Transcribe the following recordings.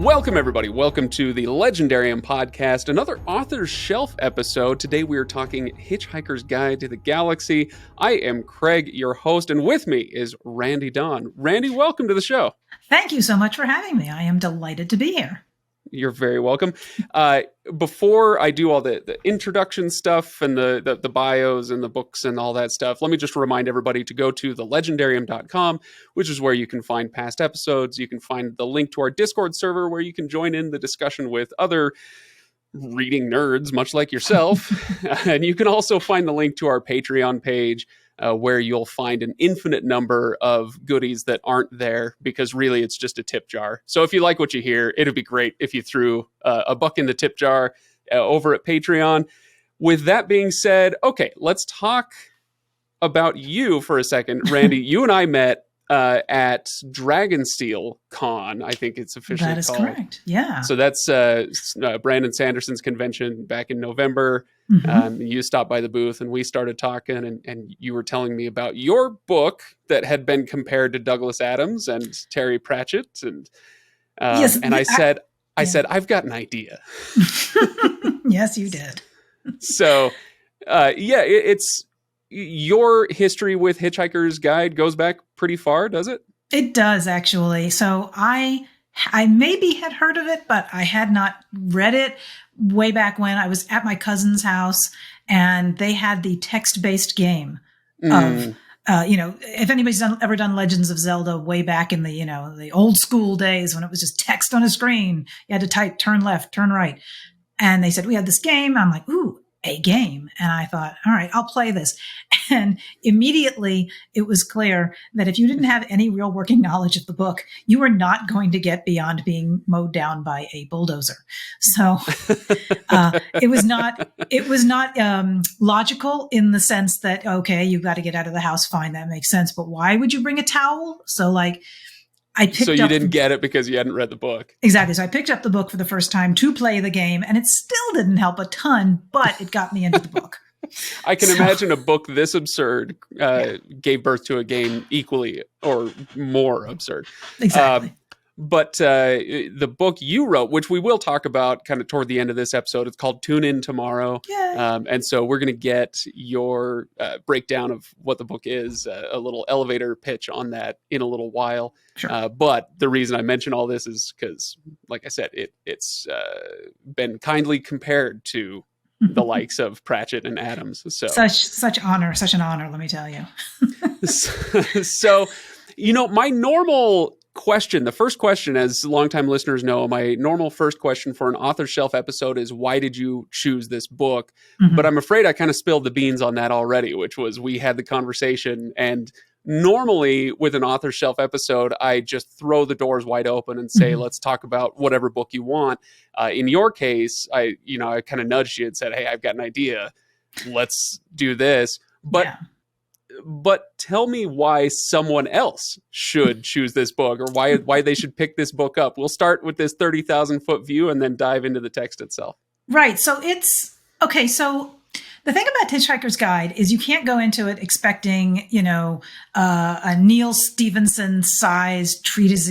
Welcome, everybody. Welcome to the Legendarium podcast, another Author's Shelf episode. Today we are talking Hitchhiker's Guide to the Galaxy. I am Craig, your host, and with me is Randee Dawn. Randee, welcome to the show. Thank you so much for having me. I am delighted to be here. You're very welcome. Before I do all the introduction stuff and the bios and the books and all that stuff, let me just remind everybody to go to thelegendarium.com, which is where you can find past episodes. You can find the link to our Discord server where you can join in the discussion with other reading nerds, much like yourself. And you can also find the link to our Patreon page, where you'll find an infinite number of goodies that aren't there, because really it's just a tip jar. So if you like what you hear, it'd be great if you threw a buck in the tip jar over at Patreon. With that being said, okay, let's talk about you for a second. Randee, you and I met at Dragonsteel Con, I think it's officially called. That is correct, yeah. So that's Brandon Sanderson's convention back in November. Mm-hmm. You stopped by the booth and we started talking, and you were telling me about your book that had been compared to Douglas Adams and Terry Pratchett. And yes, and I said, I've got an idea. Yes, you did. So, it's your history with Hitchhiker's Guide goes back pretty far, does it? It does, actually. So I maybe had heard of it, but I had not read it way back when. I was at my cousin's house and they had the text-based game of, if anybody's ever done Legends of Zelda way back in the, the old school days when it was just text on a screen, you had to type turn left, turn right. And they said, we have this game. I'm like, ooh, a game. And I thought, all right, I'll play this. And immediately it was clear that if you didn't have any real working knowledge of the book, you were not going to get beyond being mowed down by a bulldozer. So it was not logical in the sense that, okay, you've got to get out of the house. Fine. That makes sense. But why would you bring a towel? So I picked up. So you didn't get it because you hadn't read the book. Exactly. So I picked up the book for the first time to play the game, and it still didn't help a ton, but it got me into the book. I can imagine a book this absurd gave birth to a game equally or more absurd. Exactly. But the book you wrote, which we will talk about kind of toward the end of this episode, it's called Tune In Tomorrow. Yeah. And so we're going to get your breakdown of what the book is, a little elevator pitch on that in a little while. Sure. But the reason I mention all this is because, like I said, it's been kindly compared to the likes of Pratchett and Adams. So such an honor, let me tell you. So, my normal question, the first question, as longtime listeners know, my normal first question for an Author Shelf episode is, why did you choose this book? Mm-hmm. But I'm afraid I kind of spilled the beans on that already, which was we had the conversation, and normally with an Author Shelf episode, I just throw the doors wide open and say, let's talk about whatever book you want. In your case, I kind of nudged you and said, hey, I've got an idea. Let's do this. But tell me why someone else should choose this book, or why they should pick this book up. We'll start with this 30,000 foot view and then dive into the text itself. Right. So it's okay. So the thing about Hitchhiker's Guide is you can't go into it expecting, a Neil Stevenson sized treatise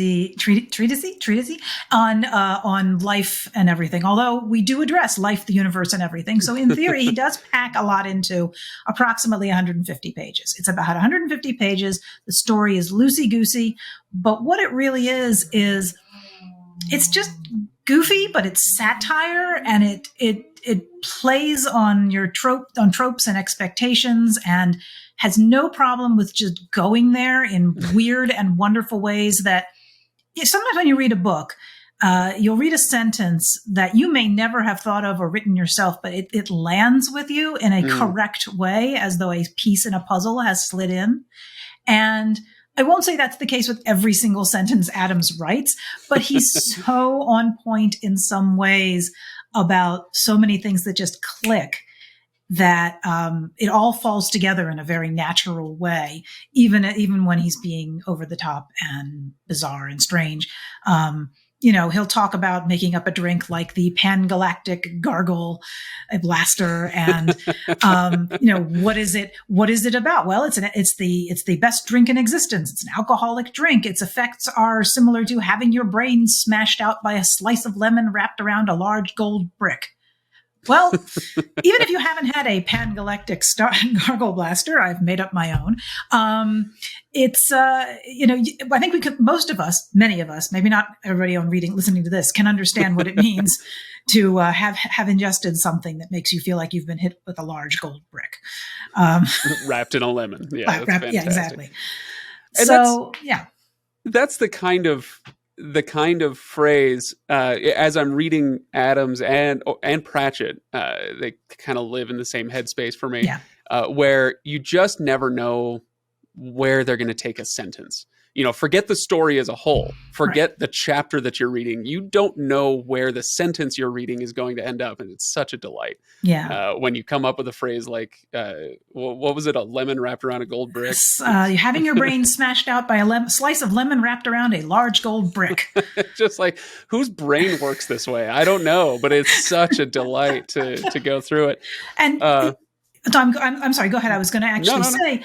on life and everything. Although we do address life, the universe, and everything. So in theory, he does pack a lot into approximately 150 pages. It's about 150 pages. The story is loosey-goosey, but what it really is it's just goofy, but it's satire, and it plays on tropes and expectations, and has no problem with just going there in weird and wonderful ways that sometimes when you read a book, you'll read a sentence that you may never have thought of or written yourself, but it lands with you in a correct way, as though a piece in a puzzle has slid in. And I won't say that's the case with every single sentence Adams writes, but he's so on point in some ways about so many things that just click, that it all falls together in a very natural way, even when he's being over the top and bizarre and strange. he'll talk about making up a drink like the Pan-Galactic Gargle Blaster, and what is it about? Well, it's the best drink in existence. It's an alcoholic drink. Its effects are similar to having your brain smashed out by a slice of lemon wrapped around a large gold brick. Well, even if you haven't had a Pan-Galactic Gargle Blaster, I've made up my own. It's, I think many of us, maybe not everybody listening to this, can understand what it means to have ingested something that makes you feel like you've been hit with a large gold brick. Wrapped in a lemon. Yeah, yeah, exactly. And so, that's the kind of phrase, as I'm reading Adams and Pratchett, they kind of live in the same headspace for me, where you just never know where they're going to take a sentence. Forget the story as a whole. Forget the chapter that you're reading. You don't know where the sentence you're reading is going to end up. And it's such a delight. Yeah. When you come up with a phrase like, what was it? A lemon wrapped around a gold brick? Having your brain smashed out by a slice of lemon wrapped around a large gold brick. Just like, whose brain works this way? I don't know, but it's such a delight to go through it. And I'm sorry. Go ahead. I was going to actually say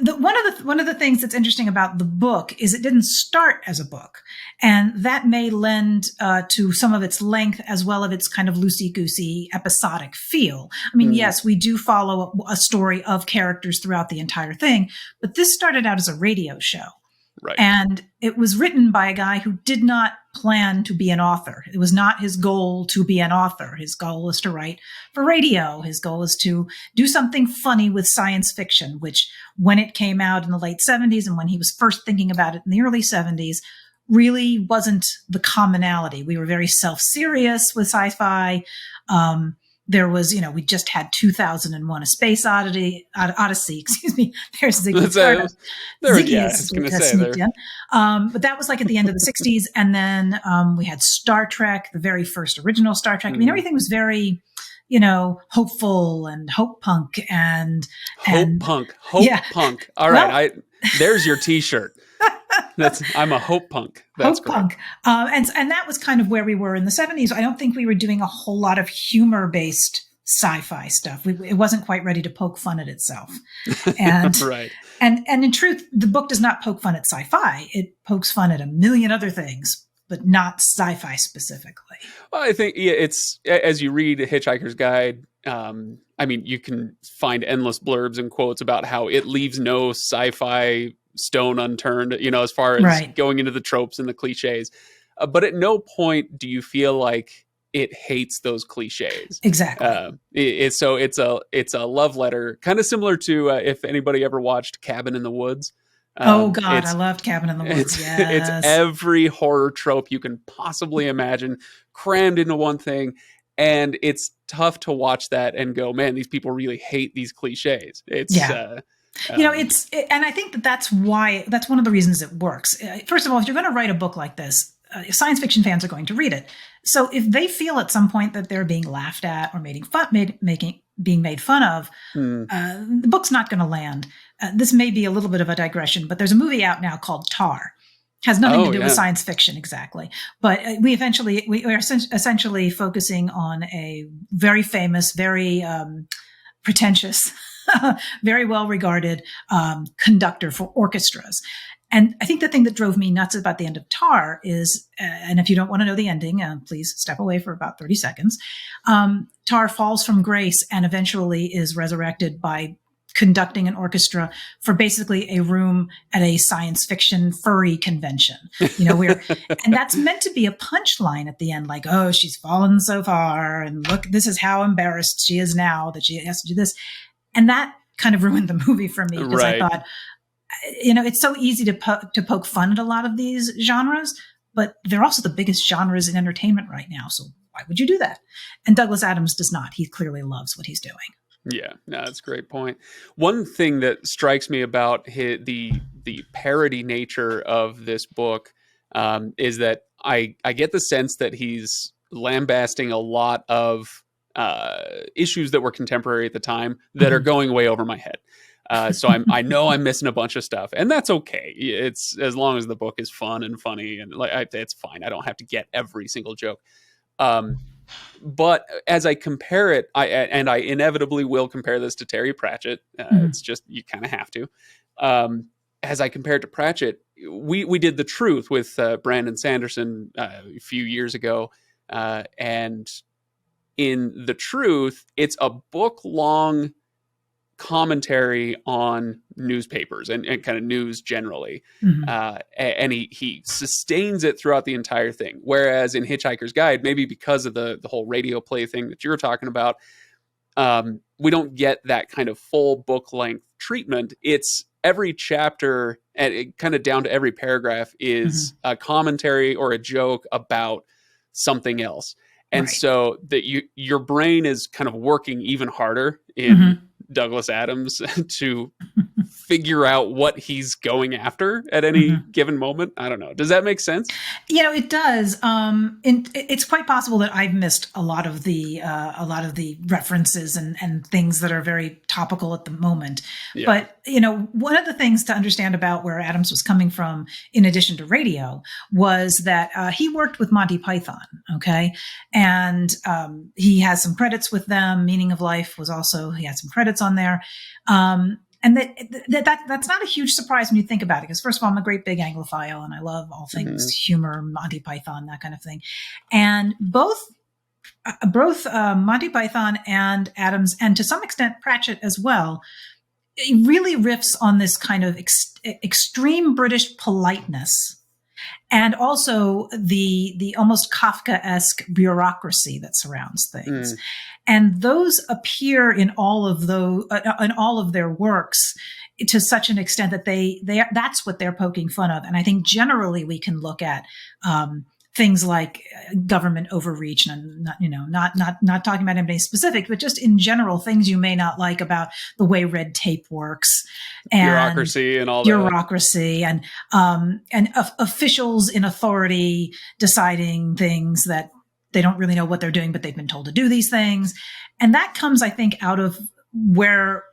one of the things that's interesting about the book is it didn't start as a book, and that may lend to some of its length as well as its kind of loosey-goosey episodic feel. I mean, yes, we do follow a story of characters throughout the entire thing, but this started out as a radio show. Right. And it was written by a guy who did not plan to be an author. It was not his goal to be an author. His goal was to write for radio. His goal was to do something funny with science fiction, which when it came out in the late 70s and when he was first thinking about it in the early 70s, really wasn't the commonality. We were very self-serious with sci-fi. There was, we just had 2001: A Space Odyssey. Excuse me. There's Ziggy Stardust. But that was like at the end of the 60s, and then we had Star Trek, the very first original Star Trek. I mean, everything was very, hopeful and hope punk and punk. All right, there's your T-shirt. I'm a hope punk. That's hope punk. And that was kind of where we were in the 70s. I don't think we were doing a whole lot of humor-based sci-fi stuff. It wasn't quite ready to poke fun at itself. And, right. And in truth, the book does not poke fun at sci-fi. It pokes fun at a million other things, but not sci-fi specifically. Well, I think it's, as you read Hitchhiker's Guide, you can find endless blurbs and quotes about how it leaves no sci-fi stone unturned, as far as going into the tropes and the cliches. But at no point do you feel like it hates those cliches. Exactly. It's a love letter, kind of similar to if anybody ever watched Cabin in the Woods. Oh God, I loved Cabin in the Woods. It's every horror trope you can possibly imagine crammed into one thing. And it's tough to watch that and go, man, these people really hate these cliches. And I think that's one of the reasons it works. First of all, if you're going to write a book like this, science fiction fans are going to read it. So if they feel at some point that they're being laughed at or being made fun of, the book's not going to land. This may be a little bit of a digression, but there's a movie out now called Tar. Has nothing to do with science fiction exactly, but we are essentially focusing on a very famous, very pretentious, very well regarded conductor for orchestras. And I think the thing that drove me nuts about the end of Tar is, and if you don't want to know the ending, please step away for about 30 seconds. Tar falls from grace and eventually is resurrected by conducting an orchestra for basically a room at a science fiction furry convention. And that's meant to be a punchline at the end, like, oh, she's fallen so far, and look, this is how embarrassed she is now that she has to do this. And that kind of ruined the movie for me, because I thought, it's so easy to poke fun at a lot of these genres, but they're also the biggest genres in entertainment right now. So why would you do that? And Douglas Adams does not. He clearly loves what he's doing. Yeah, no, that's a great point. One thing that strikes me about the parody nature of this book is that I get the sense that he's lambasting a lot of issues that were contemporary at the time that are going way over my head. So I know I'm missing a bunch of stuff, and that's okay. It's as long as the book is fun and funny, and it's fine. I don't have to get every single joke. But as I compare it, I inevitably will compare this to Terry Pratchett. It's just, you kind of have to. As I compare it to Pratchett, we did The Truth with Brandon Sanderson a few years ago. And in The Truth, it's a book-long commentary on newspapers and kind of news generally. And he sustains it throughout the entire thing. Whereas in Hitchhiker's Guide, maybe because of the whole radio play thing that you're talking about, we don't get that kind of full book length treatment. It's every chapter, and it kind of down to every paragraph, is a commentary or a joke about something else. And so that your brain is kind of working even harder in Douglas Adams to figure out what he's going after at any given moment. I don't know. Does that make sense? It does. It's quite possible that I've missed a lot of the references and things that are very topical at the moment. Yeah. But, one of the things to understand about where Adams was coming from, in addition to radio, was that he worked with Monty Python. Okay. And he has some credits with them. Meaning of Life was also, he had some credits on there. And that's not a huge surprise when you think about it, because first of all, I'm a great big Anglophile and I love all things humor, Monty Python, that kind of thing. And both Monty Python and Adams, and to some extent Pratchett as well, it really riffs on this kind of extreme British politeness, and also the almost Kafkaesque bureaucracy that surrounds things. And those appear in all of their works to such an extent that that's what they're poking fun of. And I think generally we can look at things like government overreach, and not talking about anybody specific, but just in general, things you may not like about the way red tape works, and bureaucracy and all bureaucracy, and officials in authority deciding things that they don't really know what they're doing, but they've been told to do these things. And that comes, I think, out of where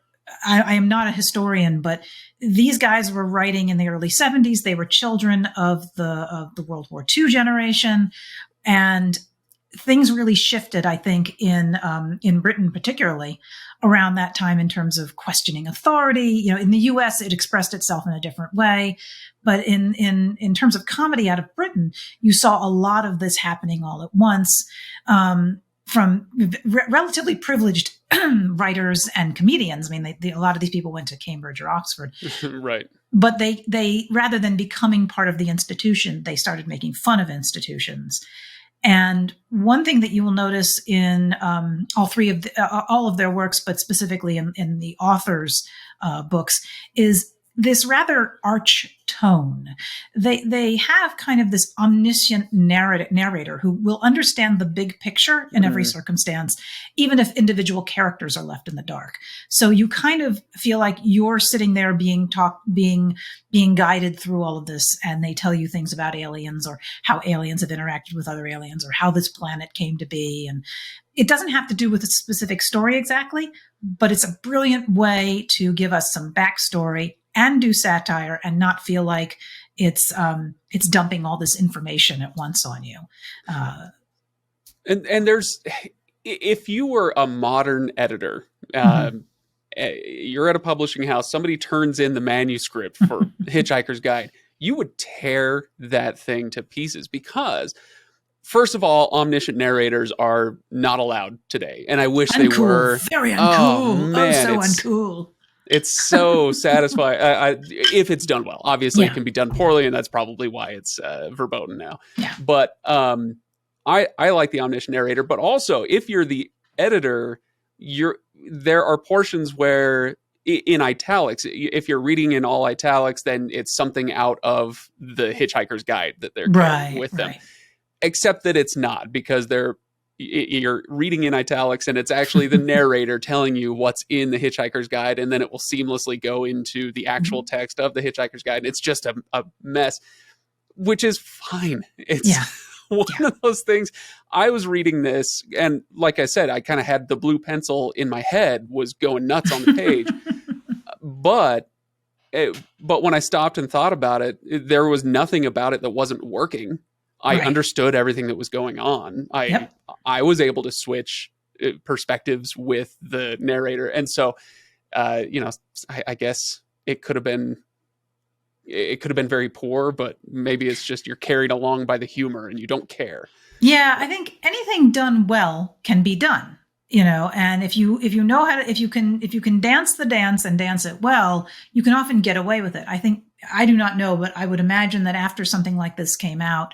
I am not a historian, but these guys were writing in the early 70s. They were children of the World War II generation, and things really shifted, I think, in Britain particularly around that time in terms of questioning authority. In the U.S., it expressed itself in a different way, but in terms of comedy out of Britain, you saw a lot of this happening all at once. From relatively privileged writers and comedians. I mean, a lot of these people went to Cambridge or Oxford. Right. But they rather than becoming part of the institution, they started making fun of institutions. And one thing that you will notice in all of their works, but specifically in the authors' books, is this rather arch tone. They have kind of this omniscient narrator who will understand the big picture in every circumstance, even if individual characters are left in the dark. So you kind of feel like you're sitting there being guided through all of this, and they tell you things about aliens, or how aliens have interacted with other aliens, or how this planet came to be. And it doesn't have to do with a specific story exactly, but it's a brilliant way to give us some backstory and do satire and not feel like it's dumping all this information at once on you. And there's, if you were a modern editor, you're at a publishing house, somebody turns in the manuscript for Hitchhiker's Guide, you would tear that thing to pieces, because first of all, omniscient narrators are not allowed today. And I wish they were. Very uncool. Oh, man, so uncool. It's so satisfying if it's done well. Obviously, it can be done poorly, and that's probably why it's verboten now. Yeah. But I like the omniscient narrator. But also, if you're the editor, there are portions where in italics, if you're reading in all italics, then it's something out of the Hitchhiker's Guide that they're carrying with them. Except that it's not, because you're reading in italics, and it's actually the narrator telling you what's in the Hitchhiker's Guide, and then it will seamlessly go into the actual text of the Hitchhiker's Guide. It's just a mess, which is fine. It's one of those things. I was reading this, and like I said, I kind of had the blue pencil in my head, was going nuts on the page. but when I stopped and thought about it, there was nothing about it that wasn't working. I understood everything that was going on. I was able to switch perspectives with the narrator. And so, I guess it could have been very poor, but maybe it's just you're carried along by the humor and you don't care. Yeah, I think anything done well can be done, and if you know how to, if you can dance the dance and dance it well, you can often get away with it. I think, I do not know, but I would imagine that after something like this came out,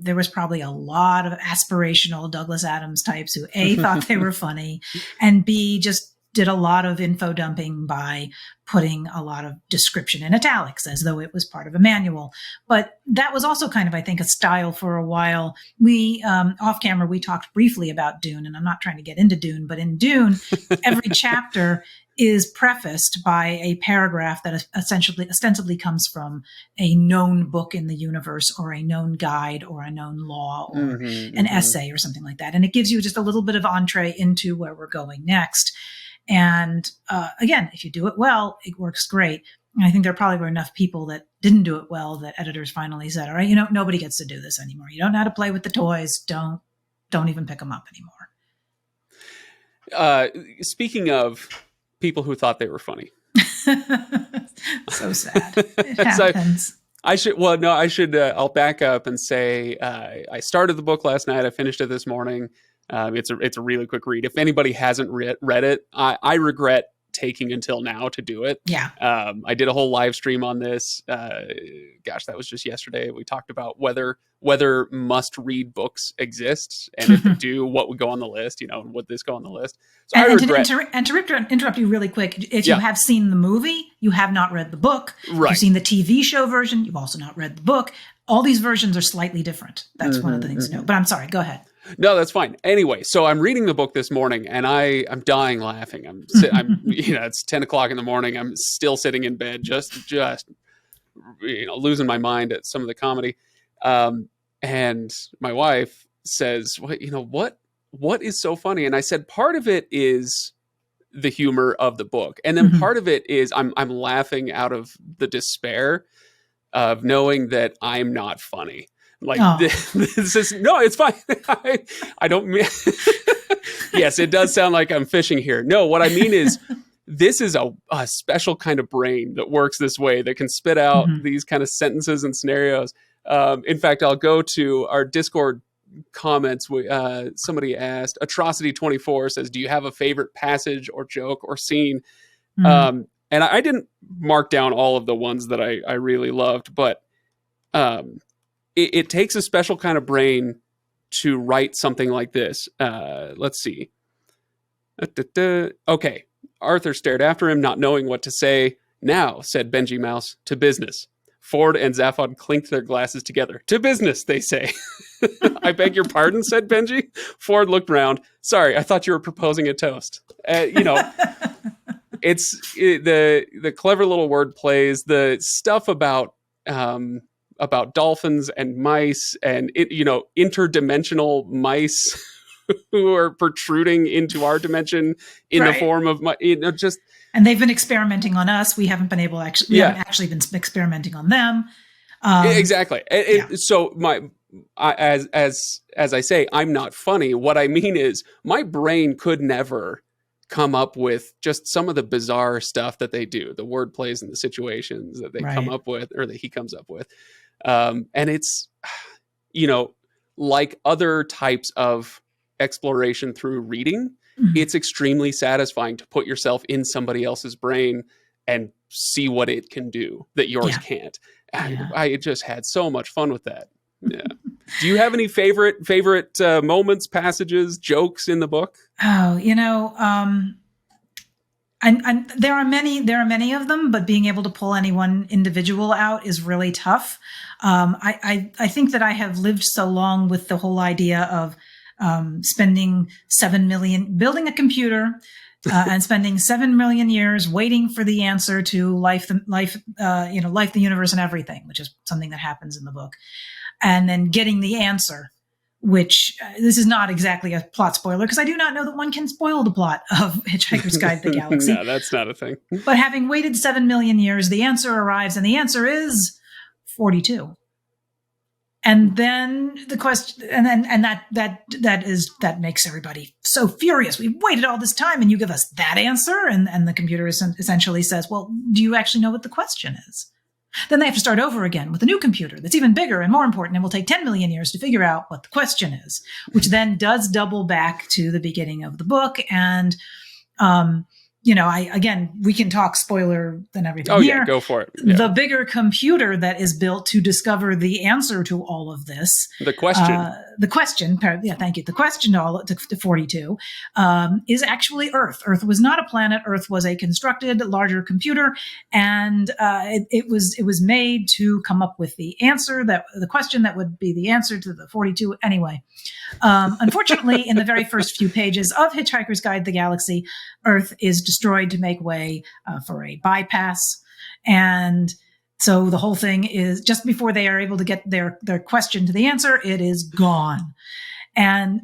there was probably a lot of aspirational Douglas Adams types who A, thought they were funny, and B, just did a lot of info dumping by putting a lot of description in italics as though it was part of a manual. But that was also kind of, I think, a style for a while. We, off camera, we talked briefly about Dune, and I'm not trying to get into Dune, but in Dune, every chapter is prefaced by a paragraph that ostensibly comes from a known book in the universe, or a known guide, or a known law, or an essay, or something like that. And it gives you just a little bit of entree into where we're going next. And again, if you do it well, it works great. And I think there probably were enough people that didn't do it well that editors finally said, all right, nobody gets to do this anymore. You don't know how to play with the toys. Don't even pick them up anymore. Speaking of people who thought they were funny. So sad. It happens. I'll back up and say, I started the book last night. I finished it this morning. It's a really quick read. If anybody hasn't read it, I regret taking until now to do it. Yeah. I did a whole live stream on this. That was just yesterday. We talked about whether must read books exist, and if they do, what would go on the list, would this go on the list? So to interrupt you really quick, if you have seen the movie, you have not read the book. Right. If you've seen the TV show version, you've also not read the book. All these versions are slightly different. That's one of the things to know. But I'm sorry, go ahead. No, that's fine. Anyway, so I'm reading the book this morning, and I'm dying laughing. I'm it's 10 o'clock in the morning. I'm still sitting in bed, just losing my mind at some of the comedy. And my wife says, what is so funny? And I said, part of it is the humor of the book, and then part of it is I'm laughing out of the despair of knowing that I'm not funny. This is no, it's fine. I don't mean. Yes, it does sound like I'm fishing here. No, what I mean is, this is a special kind of brain that works this way, that can spit out these kind of sentences and scenarios. In fact, I'll go to our Discord comments. Somebody asked, Atrocity24 says, "Do you have a favorite passage or joke or scene?" And I didn't mark down all of the ones that I really loved, but it takes a special kind of brain to write something like this. Let's see. Okay. Arthur stared after him, not knowing what to say. "Now," said Benji Mouse, "to business." Ford and Zaphod clinked their glasses together. "To business," they say. "I beg your pardon," said Benji. Ford looked round. "Sorry, I thought you were proposing a toast." It's the clever little word plays, the stuff about dolphins and mice, and interdimensional mice who are protruding into our dimension in the form of just. And they've been experimenting on us. We haven't been able to actually. We haven't actually been experimenting on them. Exactly. So as I say, I'm not funny. What I mean is, my brain could never come up with just some of the bizarre stuff that they do, the word plays and the situations that they come up with, or that he comes up with. And it's, like other types of exploration through reading, it's extremely satisfying to put yourself in somebody else's brain and see what it can do that yours can't. I just had so much fun with that. Yeah. Do you have any favorite moments, passages, jokes in the book? Oh, and there are many of them, but being able to pull any one individual out is really tough. I think that I have lived so long with the whole idea of spending 7 million building a computer and spending 7 million years waiting for the answer to life, the universe, and everything, which is something that happens in the book, and then getting the answer which this is not exactly a plot spoiler because I do not know that one can spoil the plot of Hitchhiker's Guide to the Galaxy. No, that's not a thing. But having waited 7 million years, the answer arrives, and the answer is 42. And then the question, and that makes everybody so furious. We waited all this time, and you give us that answer, and the computer essentially says, "Well, do you actually know what the question is?" Then they have to start over again with a new computer that's even bigger and more important and will take 10 million years to figure out what the question is, which then does double back to the beginning of the book. And, we can talk spoiler than everything here. Yeah, go for it. Yeah. The bigger computer that is built to discover the answer to all of this. The question. The question to 42 is actually Earth. Earth was not a planet. Earth was a constructed larger computer, and it was made to come up with the answer the question that would be the answer to the 42. Anyway, unfortunately, in the very first few pages of Hitchhiker's Guide to the Galaxy, Earth is destroyed to make way for a bypass, and so the whole thing is just before they are able to get their question to the answer, it is gone. And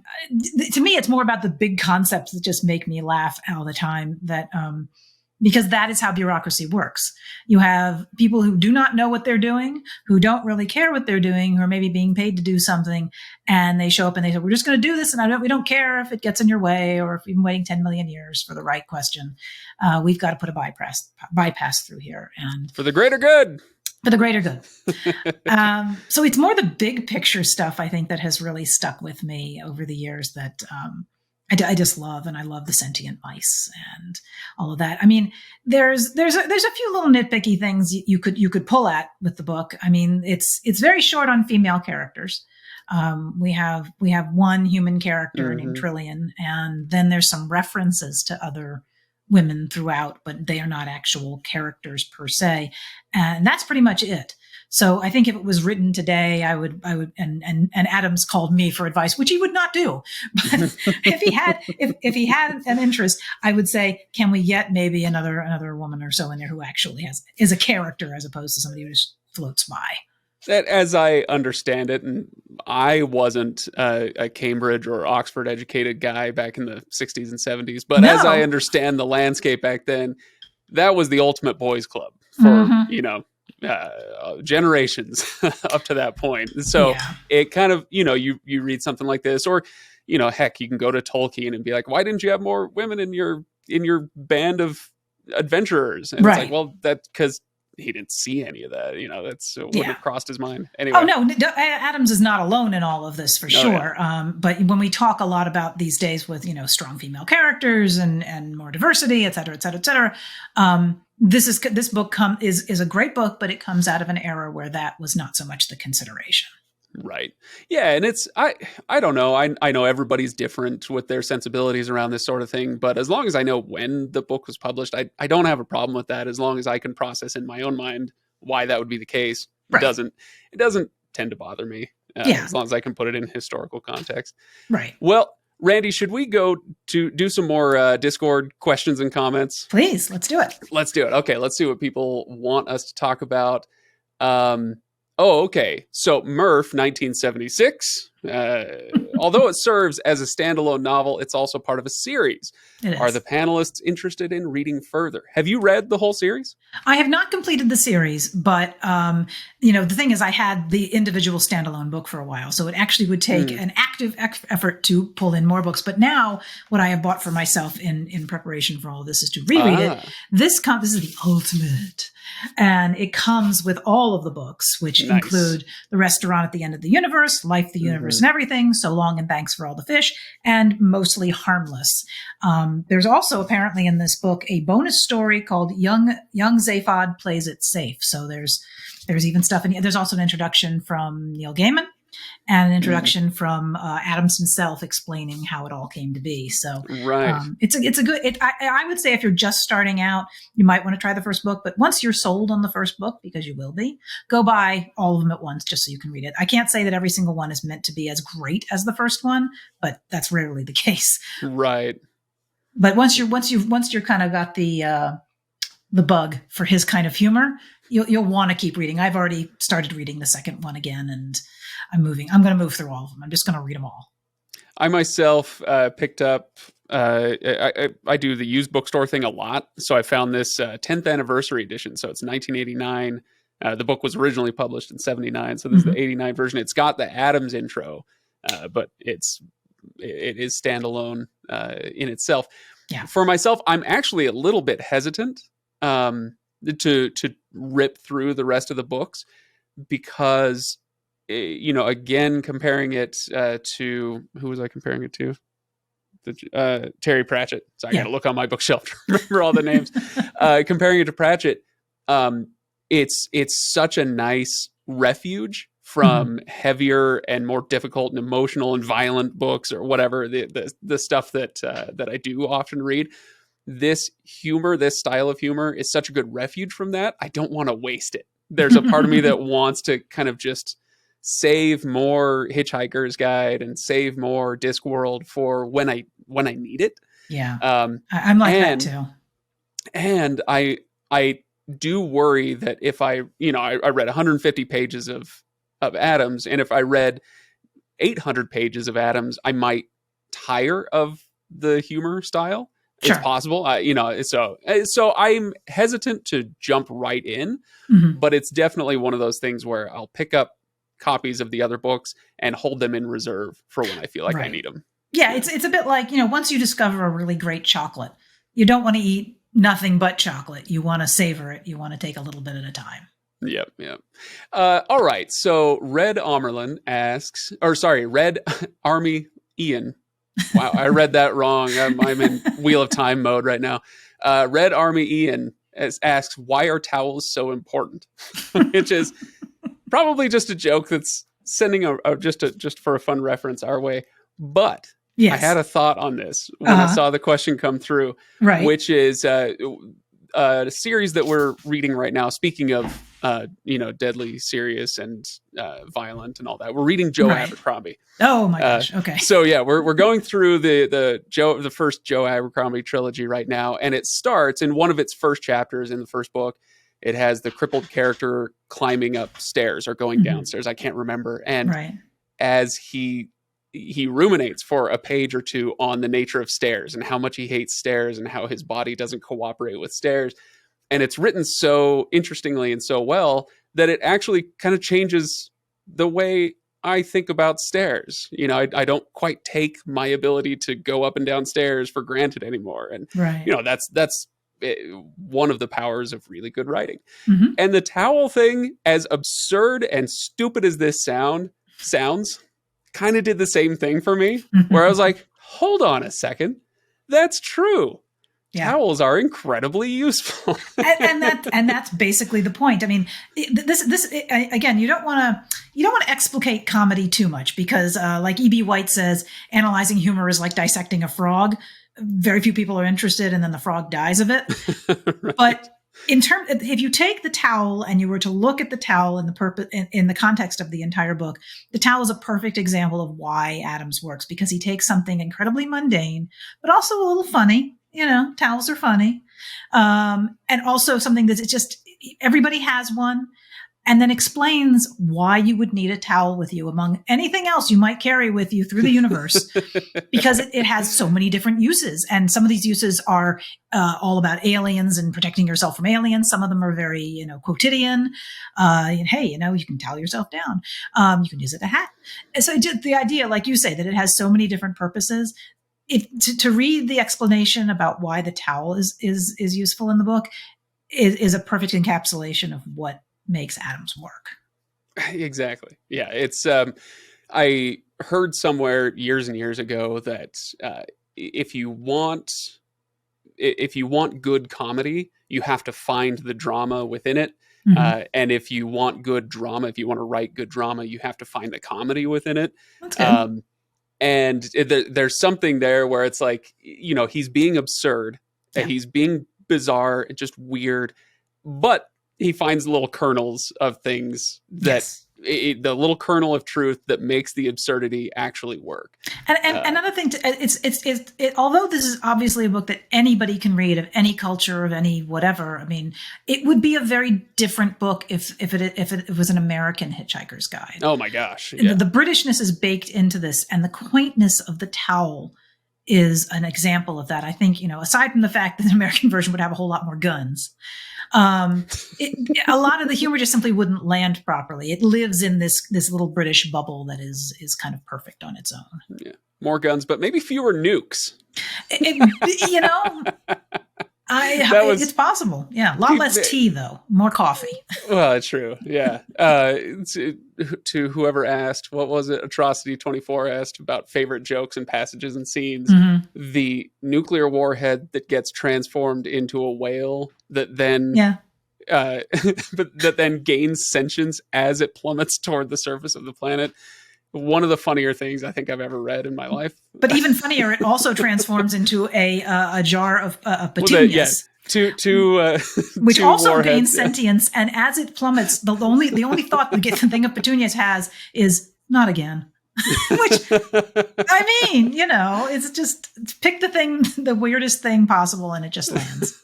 to me, it's more about the big concepts that just make me laugh all the time, that because that is how bureaucracy works. You have people who do not know what they're doing, who don't really care what they're doing, who are maybe being paid to do something, and they show up and they say, "We're just going to do this, and we don't care if it gets in your way or if you've been waiting 10 million years for the right question. We've got to put a bypass through here, and for the greater good." For the greater good. So it's more the big picture stuff, I think, that has really stuck with me over the years that I just love, and I love the sentient mice and all of that. I mean, there's a few little nitpicky things you could pull at with the book. I mean, it's very short on female characters. We have one human character named Trillian, and then there's some references to other women throughout, but they are not actual characters per se, and that's pretty much it. So I think if it was written today, I would, and Adams called me for advice, which he would not do. But if he had an interest, I would say, can we get maybe another woman or so in there who actually is a character as opposed to somebody who just floats by. That, as I understand it, and I wasn't a Cambridge or Oxford educated guy back in the 60s and 70s, but as I understand the landscape back then, that was the ultimate boys club for, generations up to that point. So it kind of, you read something like this, or, heck, you can go to Tolkien and be like, why didn't you have more women in your band of adventurers? And it's like, well, that's because he didn't see any of that. That's wouldn't have crossed his mind. Anyway. Oh no, Adams is not alone in all of this for sure. Yeah. But when we talk a lot about these days with, strong female characters and more diversity, et cetera, et cetera, et cetera. This book is a great book, but it comes out of an era where that was not so much the consideration. Right. Yeah. And it's, I don't know. I know everybody's different with their sensibilities around this sort of thing, but as long as I know when the book was published, I don't have a problem with that. As long as I can process in my own mind why that would be the case. Right. It doesn't tend to bother me as long as I can put it in historical context. Right. Well, Randee, should we go to do some more Discord questions and comments? Please, let's do it. Let's do it. Okay. Let's see what people want us to talk about. Oh, okay. So Murph, 1976, although it serves as a standalone novel, it's also part of a series. Are the panelists interested in reading further? Have you read the whole series? I have not completed the series, but, the thing is I had the individual standalone book for a while, so it actually would take an active effort to pull in more books. But now what I have bought for myself in preparation for all of this is to reread it. This is the ultimate. And it comes with all of the books, which include The Restaurant at the End of the Universe, Life, the Universe, and Everything, So Long and Thanks for All the Fish, and Mostly Harmless. There's also apparently in this book a bonus story called Young Zaphod Plays It Safe. So there's even stuff in here. There's also an introduction from Neil Gaiman and an introduction from Adams himself explaining how it all came to be. So it's a good, I would say if you're just starting out, you might want to try the first book, but once you're sold on the first book, because you will be, go buy all of them at once just so you can read it. I can't say that every single one is meant to be as great as the first one, but that's rarely the case. Right. But once you're kind of got the the bug for his kind of humor, you'll want to keep reading. I've already started reading the second one again, and I'm going to move through all of them. I'm just going to read them all. I myself picked up, I do the used bookstore thing a lot. So I found this 10th anniversary edition. So it's 1989. The book was originally published in 79. So this is the 89 version. It's got the Adams intro, but it is standalone in itself. Yeah. For myself, I'm actually a little bit hesitant to rip through the rest of the books because, again, comparing it to, who was I comparing it to? Terry Pratchett. So I got to look on my bookshelf to remember all the names. Comparing it to Pratchett, it's such a nice refuge from heavier and more difficult and emotional and violent books or whatever the stuff that I do often read. This style of humor is such a good refuge from that. I don't want to waste it. There's a part of me that wants to kind of just save more Hitchhiker's Guide and save more Discworld for when I need it. Yeah. I'm like that too. And I do worry that if I read 150 pages of Adams, and if I read 800 pages of Adams, I might tire of the humor style. Sure. It's possible, so I'm hesitant to jump right in, but it's definitely one of those things where I'll pick up copies of the other books and hold them in reserve for when I feel like I need them. Yeah, it's a bit like, once you discover a really great chocolate, you don't want to eat nothing but chocolate. You want to savor it. You want to take a little bit at a time. Yep. All right. So Red Army Ian. Wow, I read that wrong. I'm in Wheel of Time mode right now. Red Army Ian asks, why are towels so important? Which is probably just a joke that's sending just for a fun reference our way. But yes. I had a thought on this when I saw the question come through, which is a series that we're reading right now. Speaking of, deadly serious and violent and all that, we're reading Joe Abercrombie. Oh my gosh! Okay. So yeah, we're going through the first Joe Abercrombie trilogy right now, and it starts in one of its first chapters in the first book. It has the crippled character climbing upstairs or going downstairs. I can't remember. And as he ruminates for a page or two on the nature of stairs and how much he hates stairs and how his body doesn't cooperate with stairs. And it's written so interestingly and so well that it actually kind of changes the way I think about stairs. I don't quite take my ability to go up and down stairs for granted anymore. And, that's one of the powers of really good writing. And the towel thing, as absurd and stupid as this sounds, kind of did the same thing for me, where I was like, hold on a second. That's true. Yeah. Towels are incredibly useful. and that's basically the point. I mean, this again, you don't want to explicate comedy too much because like E.B. White says, analyzing humor is like dissecting a frog. Very few people are interested, and then the frog dies of it. But if you take the towel and you were to look at the towel in the purpose in the context of the entire book, the towel is a perfect example of why Adams works, because he takes something incredibly mundane, but also a little funny. Towels are funny. And also something that's just, everybody has one, and then explains why you would need a towel with you among anything else you might carry with you through the universe, because it has so many different uses. And some of these uses are all about aliens and protecting yourself from aliens. Some of them are very, quotidian. Hey, you can towel yourself down. You can use it as a hat. And so the idea, like you say, that it has so many different purposes. To read the explanation about why the towel is useful in the book is a perfect encapsulation of what makes Adams work. Exactly. Yeah. It's, I heard somewhere years and years ago that if you want good comedy, you have to find the drama within it. And if you want good drama, if you want to write good drama, you have to find the comedy within it. That's good. And there's something there where it's like, he's being absurd, and he's being bizarre and just weird, but he finds little kernels of things that the little kernel of truth that makes the absurdity actually work. And another thing, although this is obviously a book that anybody can read of any culture, of any whatever, I mean, it would be a very different book if it was an American Hitchhiker's Guide. Oh my gosh. Yeah. The Britishness is baked into this, and the quaintness of the towel is an example of that. I think, aside from the fact that the American version would have a whole lot more guns, a lot of the humor just simply wouldn't land properly. It lives in this little British bubble that is kind of perfect on its own. Yeah. More guns, but maybe fewer nukes. It's possible. Yeah. A lot less tea, though. More coffee. Well, true. Yeah. To whoever asked, what was it? Atrocity24 asked about favorite jokes and passages and scenes. Mm-hmm. The nuclear warhead that gets transformed into a whale that then... Yeah. but that then gains sentience as it plummets toward the surface of the planet. One of the funnier things I think I've ever read in my life. But even funnier, it also transforms into a jar of petunias. Which also warheads, gains sentience, and as it plummets, the only thought the thing of petunias has is not again. Which, I mean, it's just pick the weirdest thing possible, and it just lands.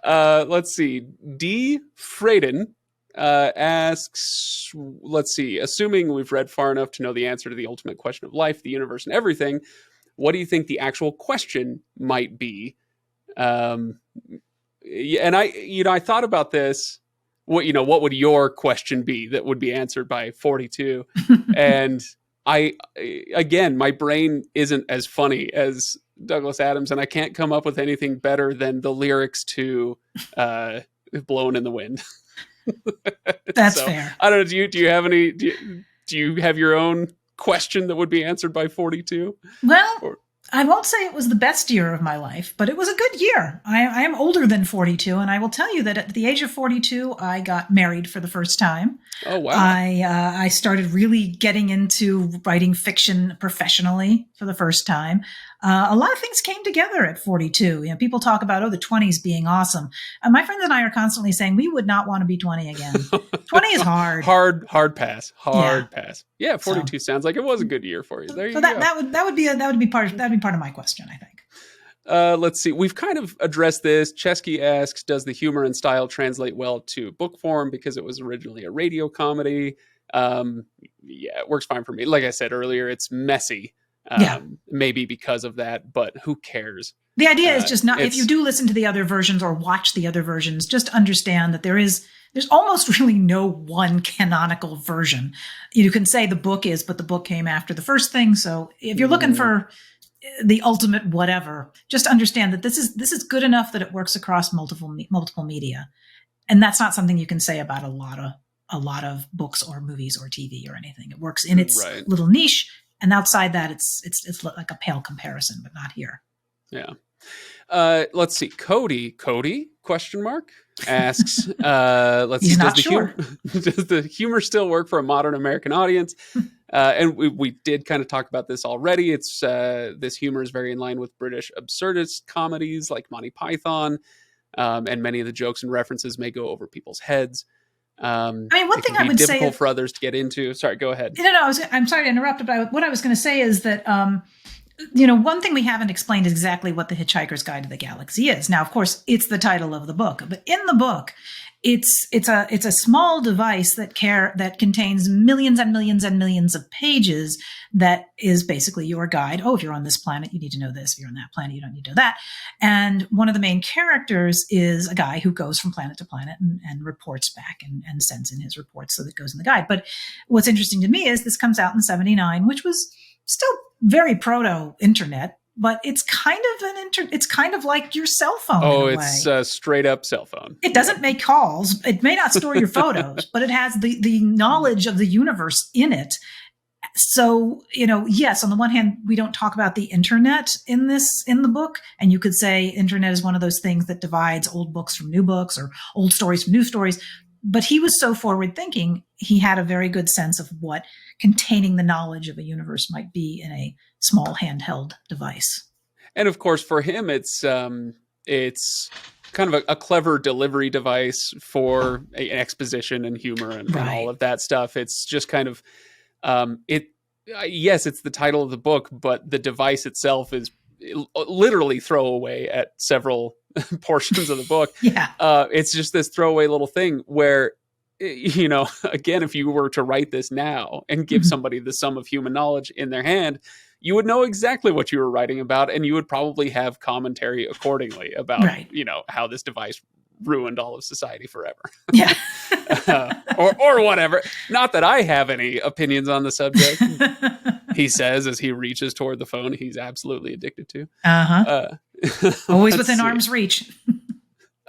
Let's see. D. Freyden asks, let's see, assuming we've read far enough to know the answer to the ultimate question of life, the universe, and everything, what do you think the actual question might be? And I thought about this. What would your question be that would be answered by 42? And my brain isn't as funny as Douglas Adams, and I can't come up with anything better than the lyrics to "Blowin' in the Wind." That's fair. I don't know. Do you have any? Do you have your own question that would be answered by 42? Well, I won't say it was the best year of my life, but it was a good year. I am older than 42, and I will tell you that at the age of 42, I got married for the first time. Oh, wow. I started really getting into writing fiction professionally for the first time. A lot of things came together at 42. People talk about, the 20s being awesome. And my friends and I are constantly saying we would not want to be 20 again. 20 is hard. Hard pass. Pass. Yeah, 42 sounds like it was a good year for you. There you go. That would be part of my question, I think. Let's see. We've kind of addressed this. Chesky asks, does the humor and style translate well to book form because it was originally a radio comedy? Yeah, it works fine for me. Like I said earlier, it's messy. Maybe because of that, but who cares? The idea is just not, if you do listen to the other versions or watch the other versions, just understand that there's almost really no one canonical version. You can say the book is, but the book came after the first thing. So if you're looking for the ultimate whatever, just understand that this is good enough that it works across multiple media. And that's not something you can say about a lot of books or movies or TV or anything. It works in its little niche. And outside that, it's like a pale comparison, but not here. Yeah. Let's see. Cody question mark asks, let's He's see. Not sure. Does the humor still work for a modern American audience? And we did kind of talk about this already. It's this humor is very in line with British absurdist comedies like Monty Python. And many of the jokes and references may go over people's heads. One thing I would say difficult for others to get into. Sorry, go ahead. No, I'm sorry to interrupt, but what I was going to say is that, one thing we haven't explained is exactly what the Hitchhiker's Guide to the Galaxy is. Now, of course, it's the title of the book, but in the book, it's a small device that contains millions and millions and millions of pages that is basically your guide. Oh, if you're on this planet, you need to know this. If you're on that planet, you don't need to know that. And one of the main characters is a guy who goes from planet to planet and reports back and sends in his reports, so that goes in the guide. But what's interesting to me is this comes out in 1979, which was still very proto-internet. But it's kind of it's kind of like your cell phone. Oh, it's a straight up cell phone. It doesn't make calls. It may not store your photos, but it has the knowledge of the universe in it. So, yes, on the one hand, we don't talk about the internet in the book. And you could say internet is one of those things that divides old books from new books or old stories from new stories. But he was so forward thinking, he had a very good sense of what containing the knowledge of a universe might be in a small handheld device. And of course, for him, it's It's kind of a clever delivery device for exposition and humor and all of that stuff. It's just kind of yes, it's the title of the book, but the device itself is literally throwaway at several portions of the book. It's just this throwaway little thing where, again, if you were to write this now and give somebody the sum of human knowledge in their hand, you would know exactly what you were writing about, and you would probably have commentary accordingly about, how this device ruined all of society forever. Or whatever. Not that I have any opinions on the subject. He says as he reaches toward the phone he's absolutely addicted to. Always within arm's reach.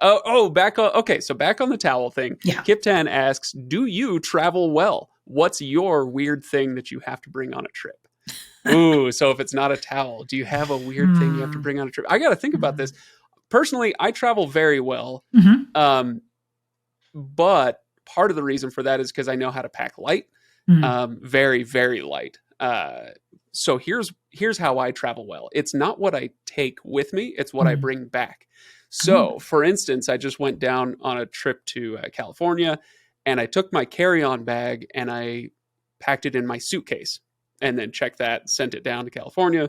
Back on the towel thing. Kip10 asks, do you travel well? What's your weird thing that you have to bring on a trip? Ooh, so if it's not a towel, do you have a weird thing you have to bring on a trip? I got to think about this. Personally, I travel very well. But part of the reason for that is because I know how to pack light. Very, very light. So here's how I travel well. It's not what I take with me. It's what I bring back. So for instance, I just went down on a trip to California, and I took my carry-on bag and I packed it in my suitcase and then checked that, sent it down to California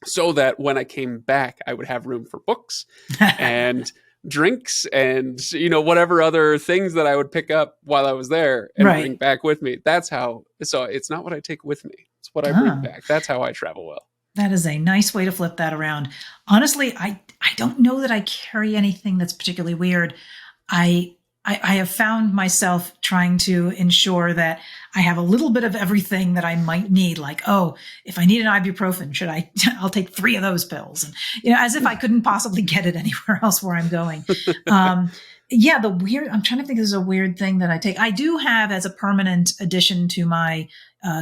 so that when I came back, I would have room for books and drinks and, whatever other things that I would pick up while I was there and bring back with me. So it's not what I take with me. It's what I bring back. That's how I travel well. That is a nice way to flip that around. Honestly, I don't know that I carry anything that's particularly weird. I have found myself trying to ensure that I have a little bit of everything that I might need. Like, if I need an ibuprofen, I'll take 3 of those pills. And, as if I couldn't possibly get it anywhere else where I'm going. I'm trying to think there's a weird thing that I take. I do have as a permanent addition to my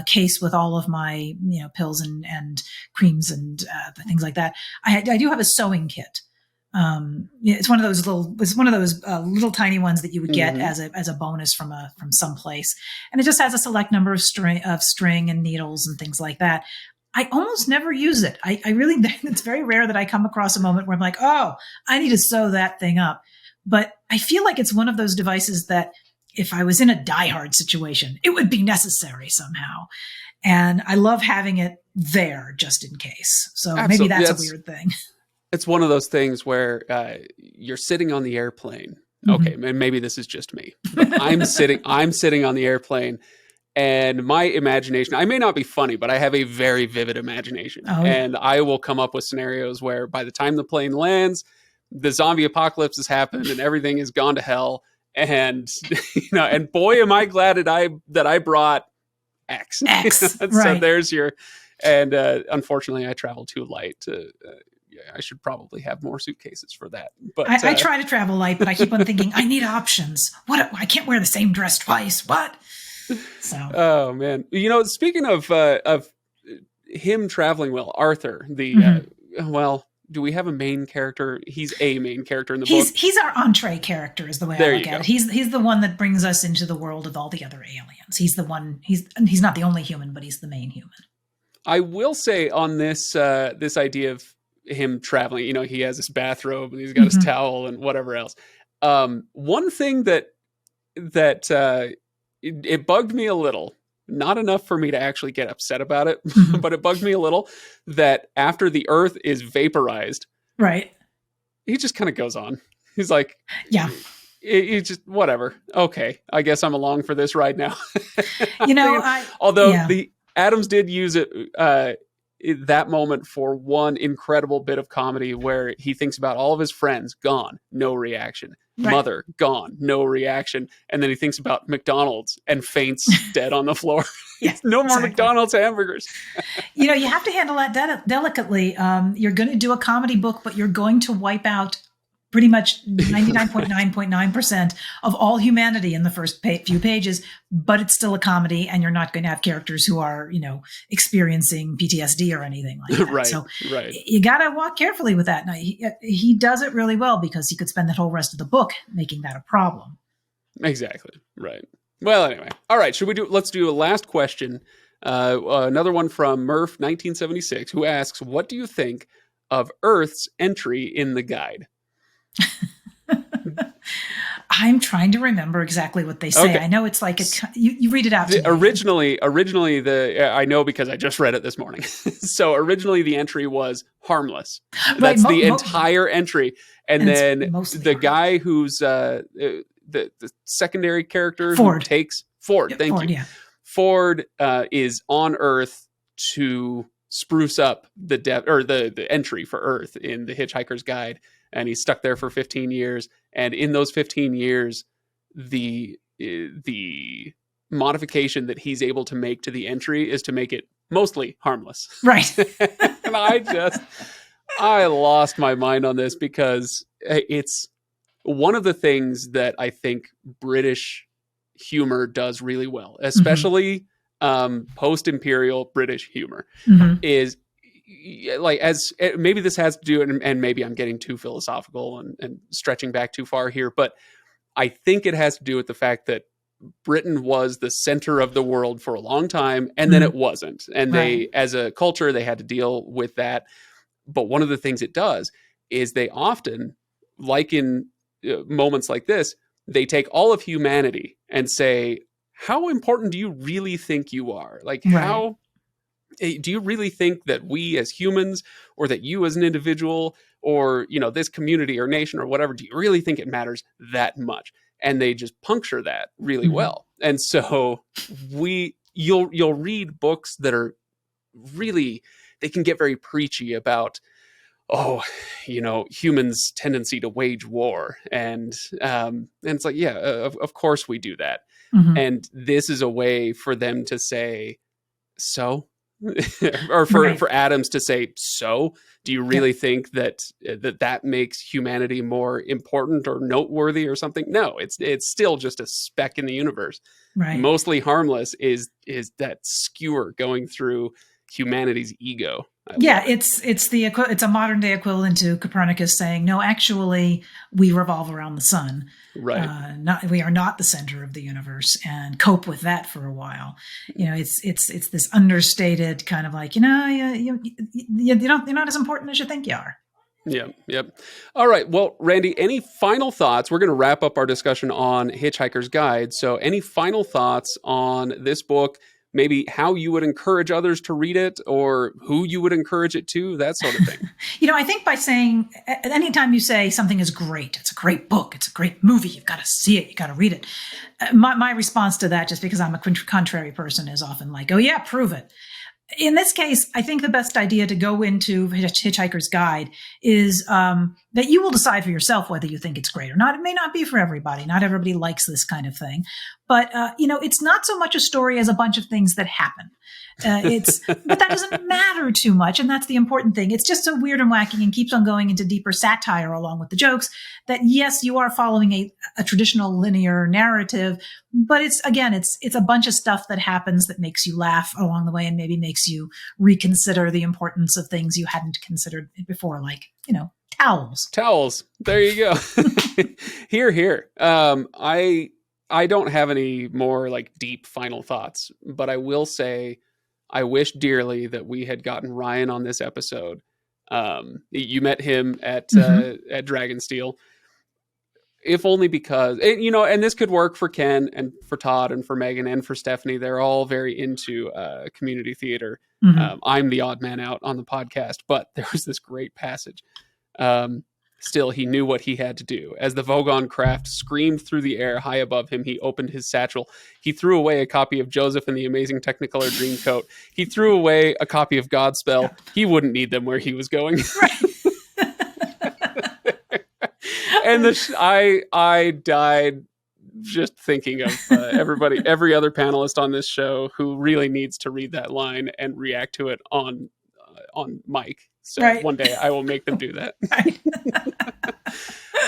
case with all of my, pills and creams and things like that. I do have a sewing kit. It's one of those little tiny ones that you would get as a bonus from some place. And it just has a select number of string and needles and things like that. I almost never use it. I really, it's very rare that I come across a moment where I'm like, I need to sew that thing up. But I feel like it's one of those devices that if I was in a die-hard situation, it would be necessary somehow. And I love having it there just in case. So maybe that's a weird thing. It's one of those things where you're sitting on the airplane. Okay, and maybe this is just me. But I'm sitting on the airplane, and my imagination, I may not be funny, but I have a very vivid imagination. And I will come up with scenarios where by the time the plane lands, the zombie apocalypse has happened and everything has gone to hell. And and boy, am I glad that I brought X. So there's your, and unfortunately I travel too light to, I should probably have more suitcases for that. But I try to travel light, but I keep on thinking I need options. What? I can't wear the same dress twice. What? So. Oh man, speaking of him traveling well, Arthur, do we have a main character? He's a main character in the book. He's our entree character, is the way I look at it. He's the one that brings us into the world of all the other aliens. He's the one. He's not the only human, but he's the main human. I will say on this idea of him traveling, he has his bathrobe and he's got his towel and whatever else. One thing that it bugged me a little, not enough for me to actually get upset about it, but it bugged me a little that after the Earth is vaporized, right? He just kind of goes on. He's like, he just whatever. Okay, I guess I'm along for this ride now. The Adams did use it. That moment for one incredible bit of comedy where he thinks about all of his friends gone, no reaction. Right. Mother gone, no reaction. And then he thinks about McDonald's and faints dead on the floor. No more McDonald's hamburgers. You have to handle that delicately. You're going to do a comedy book, but you're going to wipe out pretty much 99.9% of all humanity in the first few pages, but it's still a comedy and you're not going to have characters who are, experiencing PTSD or anything like that. So you got to walk carefully with that. Now, he does it really well because he could spend the whole rest of the book making that a problem. Exactly. Right. Well, anyway. All right. Let's do a last question. Another one from Murph, 1976, who asks, what do you think of Earth's entry in the guide? I'm trying to remember exactly what they say. Okay. I know it's like you read it out to me. Originally, I know because I just read it this morning. So originally the entry was harmless. Right, that's the entire entry, and then the guy who's the secondary character Ford. who takes Ford. Yep, thank Ford, you. Yeah. Ford is on Earth to spruce up the entry for Earth in the Hitchhiker's Guide, and he's stuck there for 15 years. And in those 15 years, the modification that he's able to make to the entry is to make it mostly harmless. Right. And I lost my mind on this because it's one of the things that I think British humor does really well, especially post-imperial British humor, is like, as maybe this has to do, and maybe I'm getting too philosophical and stretching back too far here, but I think it has to do with the fact that Britain was the center of the world for a long time, and then it wasn't. And they, as a culture, they had to deal with that. But one of the things it does is they often, like in moments like this, they take all of humanity and say, how important do you really think you are? Like, how do you really think that we as humans, or that you as an individual, or, you know, this community or nation or whatever, do you really think it matters that much? And they just puncture that really well. And so you'll read books that are really, they can get very preachy about, oh, you know, humans' tendency to wage war. And it's like, yeah, of course we do that. And this is a way for them to say, so, or for Adams to say, so do you really think that makes humanity more important or noteworthy or something? No, it's still just a speck in the universe. Mostly harmless is that skewer going through humanity's ego. It's a modern day equivalent to Copernicus saying, no, actually we revolve around the sun. We are not the center of the universe, and cope with that for a while. You know, it's this understated kind of like, you know, you're not as important as you think you are. Yep. All right. Well, Randee, any final thoughts? We're going to wrap up our discussion on Hitchhiker's Guide. So any final thoughts on this book? Maybe how you would encourage others to read it, or who you would encourage it to, that sort of thing. You know, I think by saying, anytime you say something is great, it's a great book, it's a great movie, you've got to see it, you got to read it. My response to that, just because I'm a contrary person, is often like, oh yeah, prove it. In this case, I think the best idea to go into Hitchhiker's Guide is that you will decide for yourself whether you think it's great or not. It may not be for everybody. Not everybody likes this kind of thing. But, you know, it's not so much a story as a bunch of things that happen. But that doesn't matter too much. And that's the important thing. It's just so weird and wacky and keeps on going into deeper satire along with the jokes that, yes, you are following a traditional linear narrative, but it's a bunch of stuff that happens that makes you laugh along the way and maybe makes you reconsider the importance of things you hadn't considered before, like, you know, towels. There you go. Here. I don't have any more like deep final thoughts, but I will say I wish dearly that we had gotten Ryan on this episode. You met him at Dragonsteel, if only because, you know, and this could work for Ken and for Todd and for Megan and for Stephanie. They're all very into community theater. I'm the odd man out on the podcast, but there was this great passage. Still, he knew what he had to do. As the Vogon craft screamed through the air high above him, he opened his satchel. He threw away a copy of Joseph and the Amazing Technicolor Dreamcoat. He threw away a copy of Godspell. He wouldn't need them where he was going. And I died just thinking of every other panelist on this show who really needs to read that line and react to it on mic. So one day I will make them do that.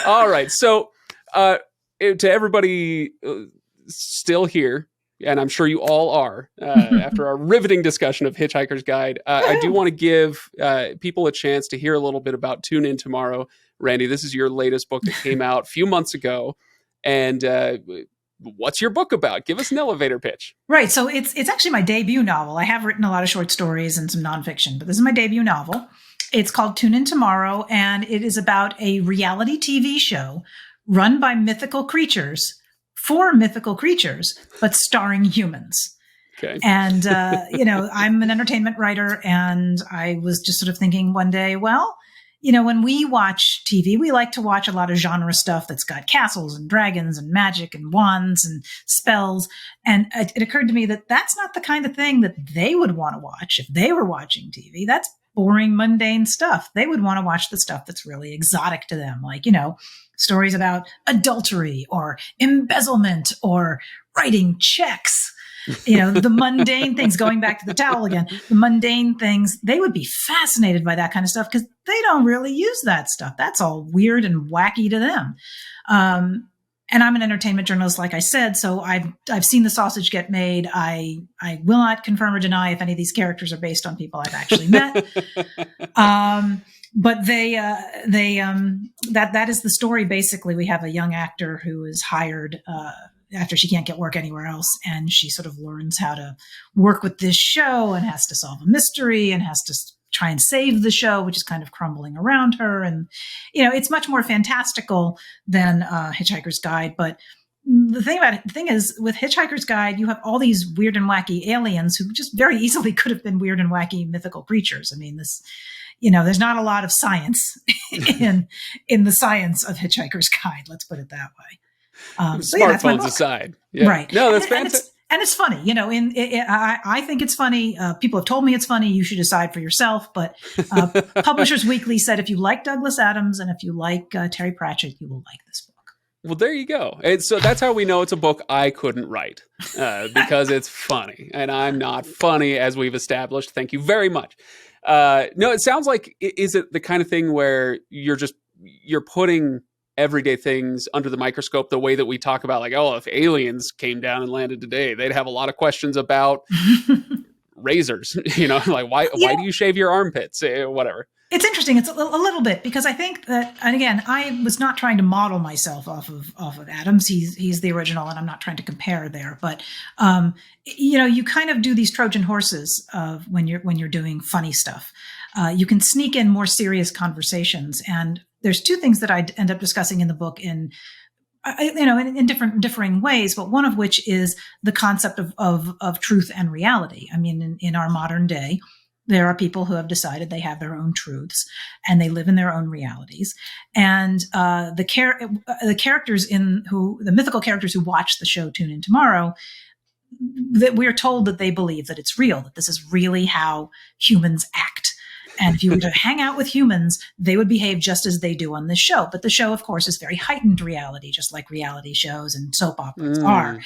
All right. So to everybody still here, and I'm sure you all are, after our riveting discussion of Hitchhiker's Guide, I do want to give people a chance to hear a little bit about Tune In Tomorrow. Randee, this is your latest book that came out a few months ago. And what's your book about? Give us an elevator pitch. Right. So it's actually my debut novel. I have written a lot of short stories and some nonfiction, but this is my debut novel. It's called Tune In Tomorrow, and it is about a reality TV show run by mythical creatures for mythical creatures, but starring humans. Okay. And, I'm an entertainment writer, and I was just sort of thinking one day, well, when we watch TV, we like to watch a lot of genre stuff that's got castles and dragons and magic and wands and spells. And it occurred to me that that's not the kind of thing that they would want to watch if they were watching TV. That's boring, mundane stuff. They would want to watch the stuff that's really exotic to them, like, stories about adultery or embezzlement or writing checks. The mundane things, going back to the towel again, the mundane things, they would be fascinated by that kind of stuff because they don't really use that stuff. That's all weird and wacky to them. And I'm an entertainment journalist, like I said, so I've seen the sausage get made. I will not confirm or deny if any of these characters are based on people I've actually met. But that is the story. Basically, we have a young actor who is hired after she can't get work anywhere else, and she sort of learns how to work with this show and has to solve a mystery and has to try and save the show, which is kind of crumbling around her. And, it's much more fantastical than Hitchhiker's Guide. But the thing is, with Hitchhiker's Guide, you have all these weird and wacky aliens who just very easily could have been weird and wacky mythical creatures. I mean, there's not a lot of science in the science of Hitchhiker's Guide. Let's put it that way. Smartphones aside. Yeah. Right. No, that's fantastic. And it's funny, I think it's funny. People have told me it's funny. You should decide for yourself. But Publishers Weekly said if you like Douglas Adams and if you like Terry Pratchett, you will like this book. Well, there you go. And so that's how we know it's a book I couldn't write, because it's funny. And I'm not funny, as we've established. Thank you very much. No, it sounds like, is it the kind of thing where you're putting everyday things under the microscope the way that we talk about, like, oh, if aliens came down and landed today, they'd have a lot of questions about razors, like why do you shave your armpits, whatever. It's interesting. It's a little bit, because I think that, and again, I was not trying to model myself off of Adams. He's the original, and I'm not trying to compare there. But you kind of do these Trojan horses when you're doing funny stuff. You can sneak in more serious conversations, and there's two things that I end up discussing in the book in differing ways, but one of which is the concept of truth and reality. I mean, in our modern day, there are people who have decided they have their own truths and they live in their own realities. And the characters the mythical characters who watch the show Tune In Tomorrow, that we're told that they believe that it's real, that this is really how humans act. And if you were to hang out with humans, they would behave just as they do on this show. But the show, of course, is very heightened reality, just like reality shows and soap operas are.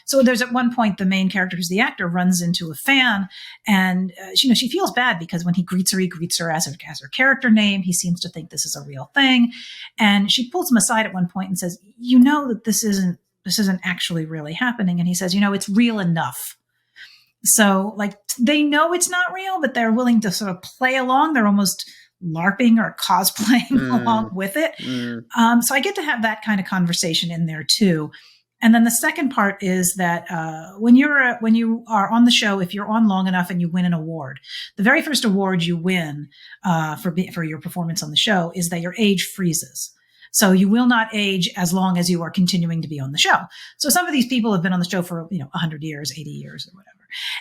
So there's at one point, the main character, who's the actor, runs into a fan, and she feels bad because when he greets her as her character name. He seems to think this is a real thing, and she pulls him aside at one point and says, that this isn't actually really happening. And he says, it's real enough. So, like, they know it's not real, but they're willing to sort of play along. They're almost LARPing or cosplaying along with it. So I get to have that kind of conversation in there too. And then the second part is that when you are on the show, if you're on long enough and you win an award, the very first award you win for your performance on the show is that your age freezes. So you will not age as long as you are continuing to be on the show. So some of these people have been on the show for 100 years, 80 years, or whatever.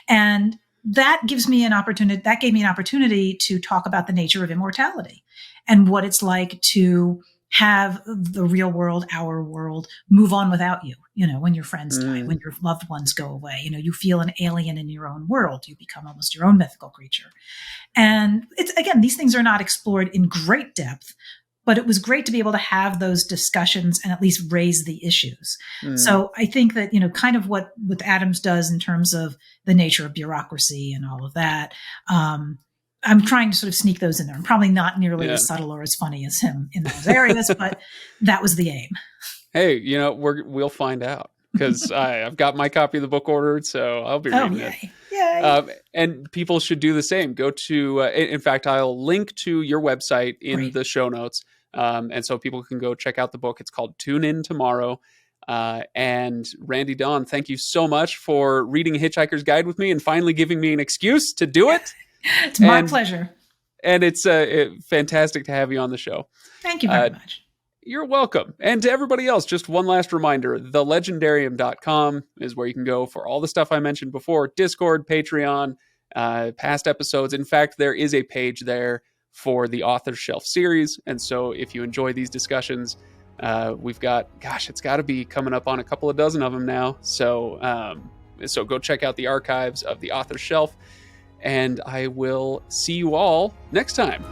And that gave me an opportunity to talk about the nature of immortality and what it's like to have the real world, our world, move on without you. When your friends die, when your loved ones go away, you feel an alien in your own world. You become almost your own mythical creature. And these things are not explored in great depth, but it was great to be able to have those discussions and at least raise the issues. So I think that, kind of what Adams does in terms of the nature of bureaucracy and all of that, I'm trying to sort of sneak those in there. I'm probably not nearly as subtle or as funny as him in those areas, but that was the aim. Hey, we'll find out, because I've got my copy of the book ordered, so I'll be reading it. Yay. And people should do the same. Go to, in fact, I'll link to your website in the show notes. And so people can go check out the book. It's called Tune In Tomorrow. And Randee Dawn, thank you so much for reading Hitchhiker's Guide with me and finally giving me an excuse to do it. It's my pleasure. And it's fantastic to have you on the show. Thank you very much. You're welcome. And to everybody else, just one last reminder, thelegendarium.com is where you can go for all the stuff I mentioned before, Discord, Patreon, past episodes. In fact, there is a page there for the Author's Shelf series. And so if you enjoy these discussions, we've got, it's got to be coming up on a couple of dozen of them now. So go check out the archives of the Author's Shelf, and I will see you all next time.